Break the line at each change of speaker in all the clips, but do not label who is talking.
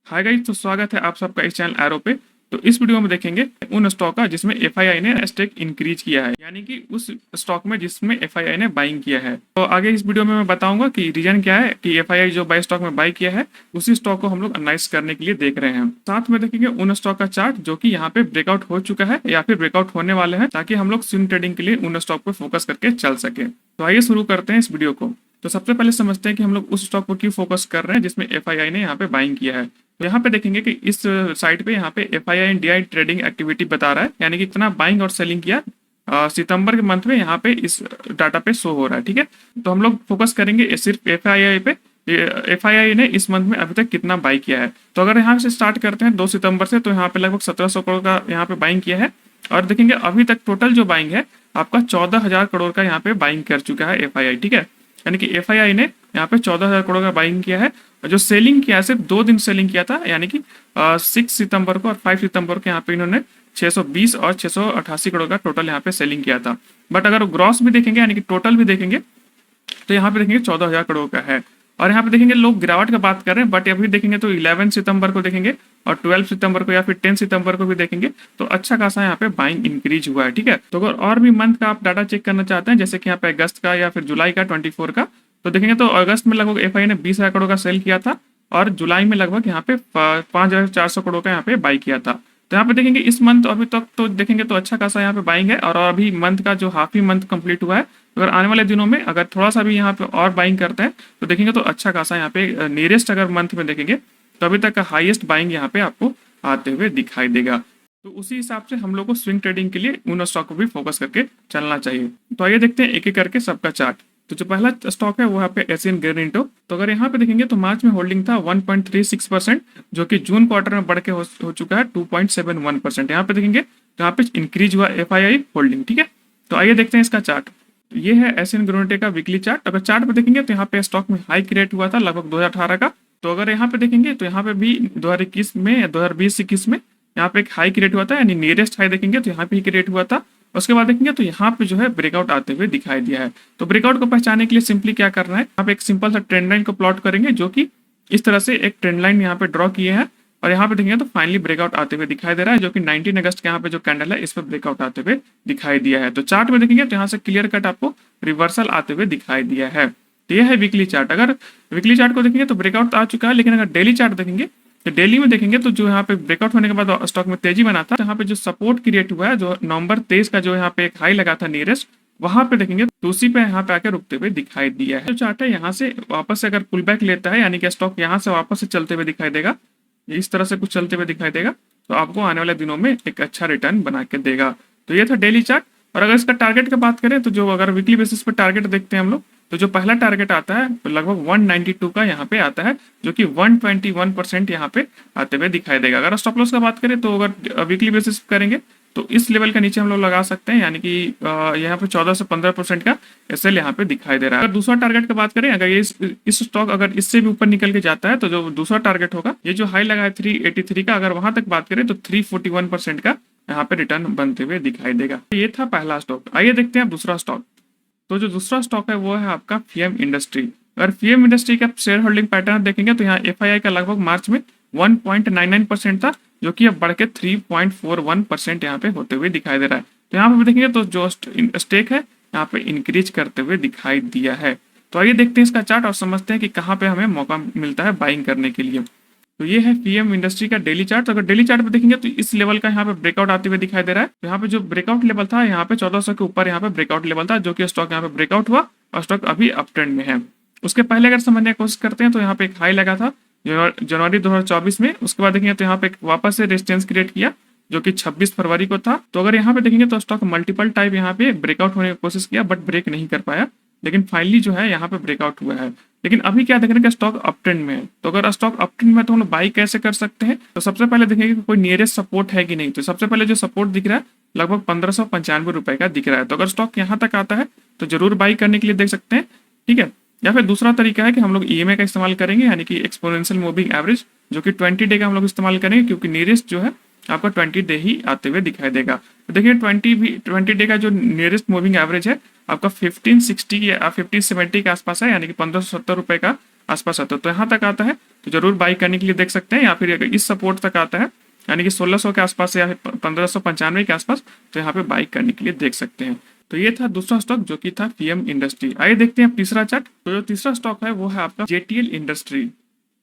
Hi guys, तो स्वागत है आप सबका इस चैनल एरो पे। तो इस वीडियो में देखेंगे उन स्टॉक का जिसमें एफआईआई ने स्टेक इंक्रीज किया है, यानी कि उस स्टॉक में जिसमें एफआईआई ने बाइंग किया है। तो आगे इस वीडियो में मैं बताऊंगा कि रीजन क्या है कि एफआईआई जो बाई स्टॉक में बाई किया है उसी स्टॉक को हम लोग एनालाइज करने के लिए देख रहे हैं। साथ में देखेंगे उन स्टॉक का चार्ट जो कि यहाँ पे ब्रेकआउट हो चुका है या फिर ब्रेकआउट होने वाले हैं, ताकि हम लोग स्विंग ट्रेडिंग के लिए उन स्टॉक पर फोकस करके चल सके। तो आइए शुरू करते हैं इस वीडियो को। तो सबसे पहले समझते हैं कि हम लोग उस स्टॉक पर क्यों फोकस कर रहे हैं जिसमें एफआईआई ने यहाँ पे बाइंग किया है। तो यहाँ पे देखेंगे कि इस साइट पे यहाँ पे F I I D I trading activity बता रहा है, यानी कि कितना बाइंग और सेलिंग किया सितंबर के मंथ में यहाँ पे इस डाटा पे शो हो रहा है। ठीक है, तो हम लोग फोकस करेंगे सिर्फ एफ आई आई पे। एफ आई आई ने इस मंथ में अभी तक कितना बाई किया है। तो अगर यहाँ से स्टार्ट करते हैं 2 सितंबर से, तो यहाँ पे लगभग 1700 करोड़ का यहाँ पे बाइंग किया है। और देखेंगे अभी तक टोटल जो बाइंग है आपका 14,000 करोड़ का यहाँ पे बाइंग कर चुका है एफ आई आई। ठीक है, यानी कि एफ आई आई ने यहाँ पे 14,000 करोड़ का बाइंग किया है। जो सेलिंग किया है सिर्फ 2 दिन सेलिंग किया था, यानी कि 6 सितंबर को और 5 सितंबर को यहाँ पे इन्होंने 620 और 688 करोड़ का टोटल यहाँ पे सेलिंग किया था। बट अगर ग्रॉस भी देखेंगे यानी कि टोटल भी देखेंगे तो यहाँ पे देखेंगे 14,000 करोड़ का है। और यहाँ पे देखेंगे लोग गिरावट का बात कर रहे हैं, बट अभी देखेंगे तो 11 सितंबर को देखेंगे और 12 सितंबर को या फिर 10 सितंबर को भी देखेंगे तो अच्छा खासा यहाँ पे बाइंग इंक्रीज हुआ है। ठीक है, तो अगर और भी मंथ का आप डाटा चेक करना चाहते हैं, जैसे कि यहाँ पे अगस्त का या फिर जुलाई का 24 का, तो देखेंगे तो अगस्त में लगभग एफ आई ने 20,000 करोड़ का सेल किया था और जुलाई में लगभग यहाँ पे 5,400 करोड़ का यहाँ पे बाई किया था। तो यहाँ पे देखेंगे इस मंथ अभी तक तो देखेंगे तो अच्छा खासा यहाँ पे बाइंग है। और अभी मंथ का जो हाफ ही मंथ कंप्लीट हुआ है, अगर आने वाले दिनों में अगर थोड़ा सा भी यहाँ पे और बाइंग करते हैं तो देखेंगे तो अच्छा खासा यहाँ पे नियरेस्ट अगर मंथ में देखेंगे तो अभी तक का हाईएस्ट बाइंग यहाँ पे आपको आते हुए दिखाई देगा। तो उसी हिसाब से हम लोग को स्विंग ट्रेडिंग के लिए उन स्टॉक को भी फोकस करके चलना चाहिए। तो आइए देखते हैं एक एक करके सबका चार्ट। तो जो पहला स्टॉक है वो यहाँ पे एशियन ग्रेनिटो। तो अगर यहाँ पे देखेंगे तो मार्च में होल्डिंग था 1.36%, जो कि जून क्वार्टर में बढ़ के हो चुका है 2.71%। यहाँ पे देखेंगे यहाँ पे इंक्रीज हुआ एफ आई आई होल्डिंग। ठीक है, तो आइए देखते हैं इसका चार्ट। तो ये है एशियन ग्रेनिटो का वीकली चार्ट। अगर चार्ट पे देखेंगे तो यहाँ पे स्टॉक में हाई क्रिएट हुआ था लगभग 2018 का। तो अगर यहाँ पे देखेंगे तो यहाँ पे भी 2021 में 2020-21 में यहाँ पे एक हाई क्रिएट हुआ था, यानी नियरेस्ट हाई देखेंगे तो यहाँ पे ही क्रिएट हुआ था। उसके बाद देखेंगे तो यहाँ पे जो है ब्रेकआउट आते हुए दिखाई दिया है। तो ब्रेकआउट को पहचानने के लिए सिंपली क्या करना है, यहाँ पे एक सिंपल सा ट्रेंड लाइन को प्लॉट करेंगे, जो कि इस तरह से एक ट्रेंड लाइन यहाँ पे ड्रॉ किए हैं। और यहाँ पे देखेंगे तो फाइनली ब्रेकआउट आते हुए दिखाई दे रहा है, जो कि 19 अगस्त के यहाँ पे जो कैंडल है इस पर ब्रेकआउट आते हुए दिखाई दिया है। तो चार्ट में देखेंगे तो यहाँ से क्लियर कट आपको रिवर्सल आते हुए दिखाई दिया है। तो यह है वीकली चार्ट। अगर वीकली चार्ट को देखेंगे तो ब्रेकआउट आ चुका है, लेकिन अगर डेली चार्ट देखेंगे तो डेली में देखेंगे तो जो यहाँ पे ब्रेकआउट होने के बाद स्टॉक में तेजी बना था, यहाँ पे जो सपोर्ट क्रिएट हुआ है, जो नवंबर 23 का जो यहाँ पे एक हाई लगा था नियरेस्ट, वहां पे देखेंगे तो उसी पे यहाँ पे आके रुकते हुए दिखाई दिया है। जो चार्ट है यहाँ से वापस से अगर पुल बैक लेता है, यानी कि स्टॉक यहाँ से वापस से चलते हुए दिखाई देगा, इस तरह से कुछ चलते हुए दिखाई देगा, तो आपको आने वाले दिनों में एक अच्छा रिटर्न बना के देगा। तो ये था डेली चार्ट। और अगर इसका टारगेट की बात करें तो जो अगर वीकली बेसिस पे टारगेट देखते हैं हम लोग, तो जो पहला टारगेट आता है तो लगभग 192 का यहाँ पे आता है, जो कि 121% यहाँ पे आते हुए दिखाई देगा। अगर स्टॉप लॉस का बात करें तो अगर वीकली बेसिस करेंगे तो इस लेवल के नीचे हम लोग लगा सकते हैं, यानी कि यहाँ पे 14 से 15% का एसएल यहाँ पे दिखाई दे रहा है। अगर दूसरा टारगेट की बात करें, अगर ये इस स्टॉक अगर इससे भी ऊपर निकल के जाता है तो जो दूसरा टारगेट होगा, ये जो हाई लगा है 383 का, अगर वहां तक बात करें तो 341% का यहाँ पे रिटर्न बनते हुए दिखाई देगा। ये था पहला स्टॉक। आइए देखते हैं दूसरा स्टॉक। तो जो दूसरा स्टॉक है वो है आपका फीएम इंडस्ट्री। अगर फीएम इंडस्ट्री का शेयर होल्डिंग पैटर्न देखेंगे तो यहाँ एफआईआई का लगभग मार्च में 1.99% था, जो कि अब बढ़ के 3.41% यहाँ पे होते हुए दिखाई दे रहा है। तो यहाँ पे देखेंगे तो जो स्टेक है यहाँ पे इंक्रीज करते हुए दिखाई दिया है। तो आइए देखते हैं इसका चार्ट और समझते हैं कि कहाँ पे हमें मौका मिलता है बाइंग करने के लिए। तो ये है पीएम इंडस्ट्री का डेली चार्ट। तो अगर डेली चार्ट पे देखेंगे तो इस लेवल का यहाँ पे ब्रेकआउट आते हुए दिखाई दे रहा है। तो यहाँ पे जो ब्रेकआउट लेवल था यहाँ पे 1400 के ऊपर यहाँ पे ब्रेकआउट लेवल था, जो कि स्टॉक यहाँ पे ब्रेकआउट हुआ और स्टॉक अभी अप ट्रेंड में है। उसके पहले अगर समझने की कोशिश करते हैं तो यहाँ पे एक हाई लगा था जनवरी 2024 में। उसके बाद देखेंगे तो यहाँ पे वापस से रेजिस्टेंस क्रिएट किया, जो कि 26 फरवरी को था। तो अगर यहाँ पे देखेंगे तो स्टॉक मल्टीपल टाइप यहाँ पे ब्रेकआउट होने की कोशिश किया, बट ब्रेक नहीं कर पाया, लेकिन फाइनली जो है यहाँ पे ब्रेकआउट हुआ है। लेकिन अभी क्या देख रहे हैं कि स्टॉक अप ट्रेंड में है। तो अगर स्टॉक अप ट्रेंड में है तो हम लोग बाई कैसे कर सकते हैं, तो सबसे पहले देखेंगे कि कोई नियरेस्ट सपोर्ट है कि नहीं। तो सबसे पहले जो सपोर्ट दिख रहा है लगभग 1595 रुपए का दिख रहा है। तो अगर स्टॉक यहाँ तक आता है तो जरूर बाई करने के लिए देख सकते हैं। ठीक है, या फिर दूसरा तरीका है कि हम लोग ईएमए का इस्तेमाल करेंगे, यानी कि एक्सपोनेंशियल मूविंग एवरेज, जो कि 20 डे का हम लोग इस्तेमाल करेंगे, क्योंकि नियरेस्ट जो है आपका 20 डे ही आते हुए दिखाई देगा। तो देखिए 20 डे का जो नियरेस्ट मूविंग एवरेज है आपका 1560 या 1570 के आसपास है, यानी कि 1570 रुपए का आसपास आता है, तो यहाँ तक आता है तो जरूर बाई करने के लिए देख सकते हैं। या फिर अगर इस सपोर्ट तक आता है यानी कि 1600 के आसपास या 1595 के आसपास, तो यहाँ पे बाई करने के लिए देख सकते हैं। तो ये था दूसरा स्टॉक जो कि था पीएम इंडस्ट्री। आइए देखते हैं तीसरा चार्ट। तो जो तीसरा स्टॉक है वो है आपका जेटीएल इंडस्ट्री।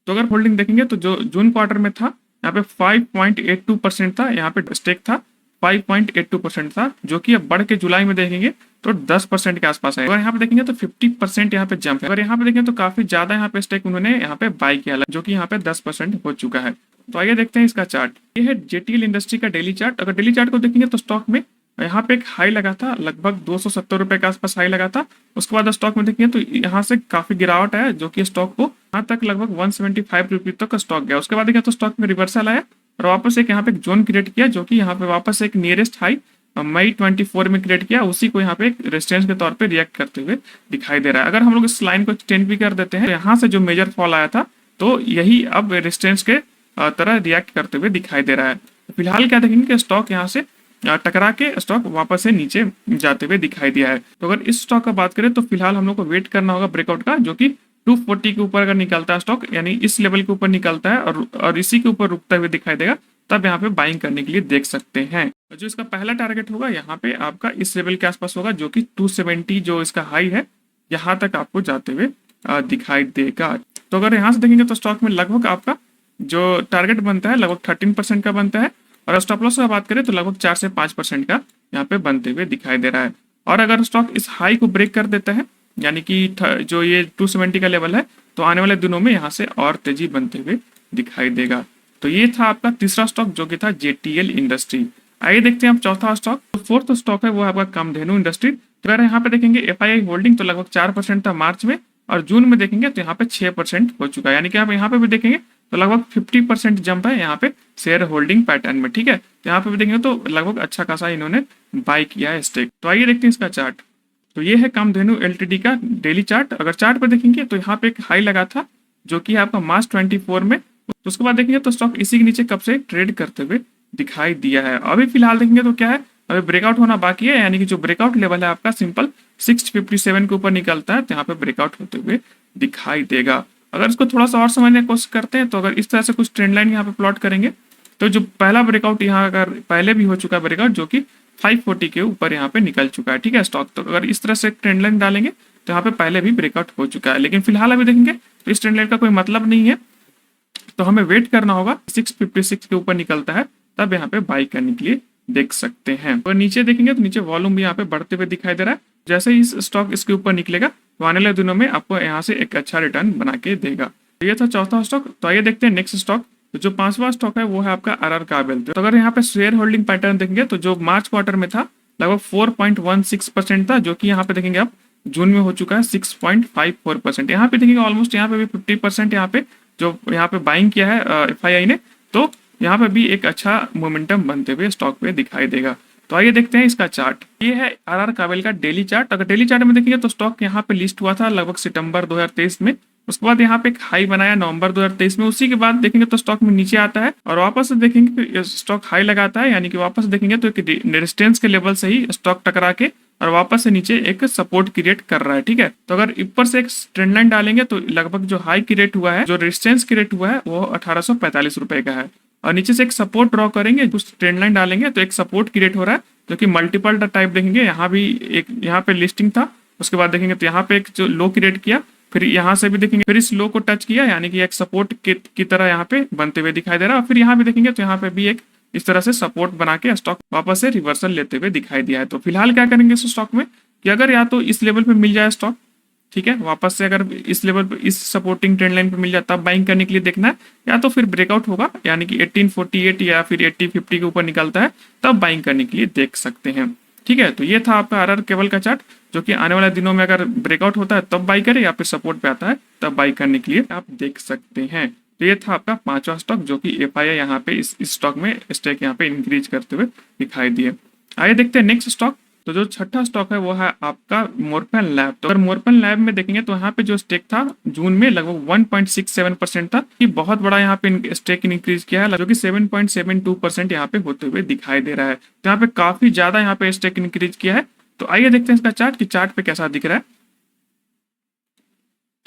तो अगर होल्डिंग देखेंगे तो जो जून क्वार्टर में था यहाँ पे 5.82% था, यहाँ पे स्टेक था 5.82% था, जो कि अब बढ़ के जुलाई में देखेंगे तो 10% के आसपास है। अगर यहाँ पे देखेंगे तो 50% यहाँ पे जंप है। अगर यहाँ पे देखेंगे तो काफी ज्यादा यहाँ पे स्टेक उन्होंने यहाँ पे बाई किया, जो कि यहाँ पे 10% हो चुका है। तो आइए देखते हैं इसका चार्ट। ये है जेटीएल इंडस्ट्री का डेली चार्ट। अगर डेली चार्ट को देखेंगे तो स्टॉक में यहाँ पे एक हाई लगा था, लगभग 270 रुपए के आसपास हाई लगा था। उसके बाद स्टॉक में देखेंगे तो यहाँ से काफी गिरावट है, जो कि स्टॉक को यहाँ तक लगभग 175 रुपीज तक का स्टॉक गया। उसके बाद देखेंगे तो स्टॉक में रिवर्सल आया और वापस एक यहाँ पे एक जोन क्रिएट किया, जो कि यहाँ पे वापस एक नियरेस्ट हाई मई 24 में क्रिएट किया, उसी को यहाँ पे एक रेजिस्टेंस के तौर पे रिएक्ट करते हुए दिखाई दे रहा है। अगर हम लोग इस लाइन को एक्सटेंड भी कर देते हैं तो यहाँ से जो मेजर फॉल आया था तो यही अब रेजिस्टेंस के तरह रिएक्ट करते हुए दिखाई दे रहा है। फिलहाल क्या देखेंगे कि स्टॉक यहाँ से टकरा के स्टॉक वापस से नीचे जाते हुए दिखाई दिया है। तो अगर इस स्टॉक का बात करें तो फिलहाल हम लोग को वेट करना होगा ब्रेकआउट का, जो कि 240 के ऊपर अगर निकलता है स्टॉक, यानी इस लेवल के ऊपर निकलता है और इसी के ऊपर रुकता हुए दिखाई देगा, तब यहाँ पे बाइंग करने के लिए देख सकते हैं। जो इसका पहला टारगेट होगा यहाँ पे आपका इस लेवल के आसपास होगा, जो कि 270 जो इसका हाई है यहाँ तक आपको जाते हुए दिखाई देगा। तो अगर यहाँ से देखेंगे तो स्टॉक में लगभग आपका जो टारगेट बनता है लगभग 13% का बनता है, और स्टॉप लॉस का बात करें तो लगभग 4 से 5% का यहाँ पे बनते हुए दिखाई दे रहा है। और अगर स्टॉक इस हाई को ब्रेक कर देता है, यानी कि जो ये 270 का लेवल है, तो आने वाले दिनों में यहाँ से और तेजी बनते हुए दिखाई देगा। तो ये था आपका तीसरा स्टॉक जो कि था जेटीएल इंडस्ट्री। आइए देखते हैं आप चौथा स्टॉक। तो फोर्थ स्टॉक है वो आपका कामधेनु इंडस्ट्री। तो अगर यहाँ पे देखेंगे एफआईआई होल्डिंग तो लगभग 4% था मार्च में, और जून में देखेंगे तो यहाँ पे 6% हो चुका है, यानी कि आप यहाँ पे भी देखेंगे तो लगभग 50% जंप है यहाँ पे शेयर होल्डिंग पैटर्न में। ठीक है, तो यहाँ पे भी देखेंगे तो लगभग अच्छा खासा इन्होंने बाई किया है स्टेक। तो आइए देखते हैं इसका चार्ट। तो ये है कामधेनु एलटीडी का डेली चार्ट। अगर चार्ट पे देखेंगे तो यहाँ पे एक हाई लगा था, जो कि आपका मार्च 24 में। तो उसके बाद देखेंगे तो स्टॉक इसी के नीचे कब से ट्रेड करते हुए दिखाई दिया है। अभी फिलहाल देखेंगे तो क्या है, अभी ब्रेकआउट होना बाकी है, यानी कि जो ब्रेकआउट लेवल है आपका सिंपल 657 के ऊपर निकलता है तो यहाँ पे ब्रेकआउट होते हुए दिखाई देगा। अगर इसको थोड़ा सा और समझने की कोशिश करते हैं तो अगर इस तरह से कुछ ट्रेंड लाइन यहाँ पे प्लॉट करेंगे तो जो पहला ब्रेकआउट यहाँ अगर पहले भी हो चुका है ब्रेकआउट, जो कि 540 के ऊपर यहाँ पे निकल चुका है। ठीक है स्टॉक, तो अगर इस तरह से ट्रेंड लाइन डालेंगे तो यहाँ पे पहले भी ब्रेकआउट हो चुका है, लेकिन फिलहाल अभी देखेंगे तो इस ट्रेंड लाइन का कोई मतलब नहीं है, तो हमें वेट करना होगा 656 के ऊपर निकलता है तब यहाँ पे बाई करने के लिए देख सकते हैं। और नीचे देखेंगे तो नीचे वॉल्यूम भी यहाँ पे बढ़ते हुए दिखाई दे रहा है। जैसे ही स्टॉक इसके ऊपर निकलेगा तो आने वाले दिनों में आपको यहाँ से एक अच्छा रिटर्न बना के देगा। तो ये था चौथा स्टॉक। तो आइए देखते हैं नेक्स्ट स्टॉक। तो जो पांचवा स्टॉक है वो है आपका आरआर काबेल। तो अगर यहाँ पे शेयर होल्डिंग पैटर्न देखेंगे तो जो मार्च क्वार्टर में था लगभग 4.16% था, जो कि यहाँ पे देखेंगे आप जून में हो चुका है 6.54%। यहाँ पे देखेंगे ऑलमोस्ट यहाँ पे भी 50% यहाँ पे जो यहाँ पे बाइंग किया है एफआईआई ने, तो यहाँ पे भी एक अच्छा मोमेंटम बनते हुए स्टॉक पे दिखाई देगा। तो आइए देखते हैं इसका चार्ट। ये है आरआर काबेल का डेली चार्ट। अगर डेली चार्ट में देखेंगे तो स्टॉक यहाँ पे लिस्ट हुआ था लगभग सितंबर 2023 में। उसके बाद यहाँ पे एक हाई बनाया नवंबर 2023 में। उसी के बाद देखेंगे तो स्टॉक में नीचे आता है और वापस से देखेंगे कि स्टॉक हाई लगाता है, यानी कि वापस देखेंगे तो एक रेजिस्टेंस के लेवल से ही स्टॉक टकरा के और वापस से नीचे एक सपोर्ट क्रिएट कर रहा है। ठीक है, तो अगर ऊपर से एक ट्रेंड लाइन डालेंगे तो लगभग जो हाई क्रिएट हुआ है, जो रेजिस्टेंस क्रिएट हुआ है वो 1845 रुपए का है, और नीचे से एक सपोर्ट ड्रॉ करेंगे, कुछ ट्रेंड लाइन डालेंगे तो एक सपोर्ट क्रिएट हो रहा है, जो कि मल्टीपल टाइप देखेंगे। यहाँ भी एक यहाँ पे लिस्टिंग था, उसके बाद देखेंगे तो यहाँ पे एक जो लो क्रिएट किया, फिर यहाँ से भी देखेंगे फिर इस लो को टच किया, यानी कि एक सपोर्ट की तरह यहाँ पे बनते हुए दिखाई दे रहा है। फिर यहाँ भी देखेंगे तो यहाँ पे भी एक इस तरह से सपोर्ट बना के स्टॉक वापस से रिवर्सल लेते हुए दिखाई दिया है। तो फिलहाल क्या करेंगे इस स्टॉक में कि अगर या तो इस लेवल पे मिल जाए स्टॉक, ठीक है, वापस से अगर इस लेवल पे इस सपोर्टिंग ट्रेंड लाइन पे मिल जाए तब बाइंग करने के लिए देखना है, या तो फिर ब्रेकआउट होगा यानी कि 1848 या फिर 8050 के ऊपर निकलता है तब बाइंग करने के लिए देख सकते हैं। ठीक है, तो ये था आपका आरआर केबल का चार्ट, जो कि आने वाले दिनों में अगर ब्रेकआउट होता है तब बाई करें या फिर सपोर्ट पे आता है तब बाई करने के लिए आप देख सकते हैं। तो ये था आपका पांचवा स्टॉक, जो कि एफआईआई यहाँ पे इस स्टॉक में स्टेक यहाँ पे इंक्रीज करते हुए दिखाई दिए। आइए देखते हैं नेक्स्ट स्टॉक। तो जो छठा स्टॉक है वो है आपका मोरपन लैब। तो अगर मोरपन लैब में देखेंगे तो यहाँ पे जो स्टेक था जून में लगभग 1.67% था, कि बहुत बड़ा यहाँ पे स्टेक इंक्रीज किया है, जो कि 7.72% यहाँ पे होते हुए दिखाई दे रहा है। तो यहाँ पे काफी ज्यादा यहाँ पे स्टेक इंक्रीज किया है। तो आइए देखते हैं इसका चार्ट कि चार्ट पे कैसा दिख रहा है।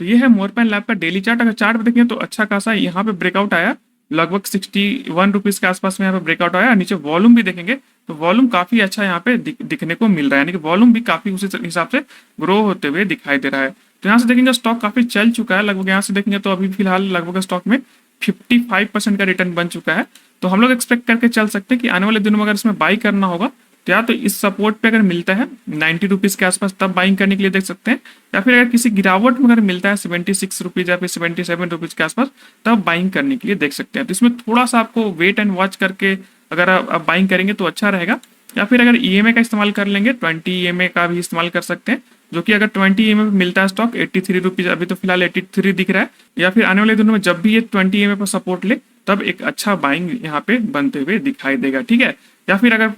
तो ये है मोरपैन लैब का डेली चार्ट। अगर चार्ट पे देखें तो अच्छा खासा यहाँ पे ब्रेकआउट आया, लगभग 61 रुपीज के आसपास में यहाँ पे ब्रेकआउट आया। नीचे वॉल्यूम भी देखेंगे तो वॉल्यूम काफी अच्छा यहाँ पे दिखने को मिल रहा है, यानी कि वॉल्यूम भी काफी उसी हिसाब से ग्रो होते हुए दिखाई दे रहा है। तो यहाँ से देखेंगे स्टॉक काफी चल चुका है, लगभग यहाँ से देखेंगे तो अभी फिलहाल लगभग स्टॉक में 55% का रिटर्न बन चुका है। तो हम लोग एक्सपेक्ट करके चल सकते हैं कि आने वाले दिनों में अगर इसमें बाई करना होगा तो या तो इस सपोर्ट पे अगर मिलता है 90 रुपीज के आसपास तब बाइंग करने के लिए देख सकते हैं, या फिर अगर किसी गिरावट में अगर मिलता है 76 रुपीज या फिर 77 रुपीज के आसपास तब बाइंग करने के लिए देख सकते हैं। तो इसमें थोड़ा सा आपको वेट एंड वॉच करके अगर आप बाइंग करेंगे तो अच्छा रहेगा, या फिर अगर ईएमए का इस्तेमाल कर लेंगे 20 ईएमए का भी इस्तेमाल कर सकते हैं, जो कि अगर 20 ईएमए पे मिलता है स्टॉक 83 रुपीज, अभी तो फिलहाल 83 दिख रहा है, या फिर आने वाले दिनों में जब भी ये 20 ईएमए पर सपोर्ट ले तब एक अच्छा बाइंग यहाँ पे बनते हुए दिखाई देगा, ठीक है। या फिर अगर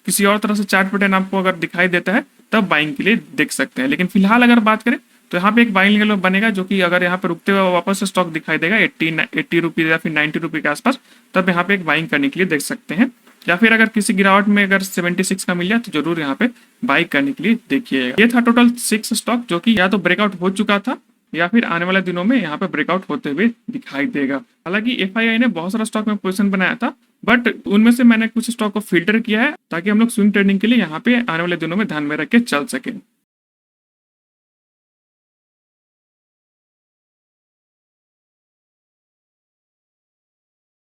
किसी और तरह से चार्ट पैटर्न आपको अगर दिखाई देता है तब बाइंग के लिए देख सकते हैं। लेकिन फिलहाल अगर बात करें तो यहाँ पे एक बाइंग लेवल बनेगा, जो कि अगर यहाँ पे रुकते हुए वापस से स्टॉक दिखाई देगा 80 रुपीज या फिर 90 रुपीज के आसपास, तब यहाँ पे एक बाइंग करने के लिए देख सकते हैं। या फिर अगर किसी गिरावट में अगर 76 का मिल जाए तो जरूर यहाँ पे बाई करने के लिए देखिएगा। ये था टोटल 6 स्टॉक जो कि या तो ब्रेकआउट हो चुका था या फिर आने वाले दिनों में यहाँ पे ब्रेकआउट होते हुए दिखाई देगा। हालांकि एफआईआई ने बहुत सारा स्टॉक में पोजीशन बनाया था, बट उनमें से मैंने कुछ स्टॉक को फिल्टर किया है ताकि हम लोग स्विंग ट्रेडिंग के लिए यहाँ पे आने वाले दिनों में ध्यान में रख के चल सके।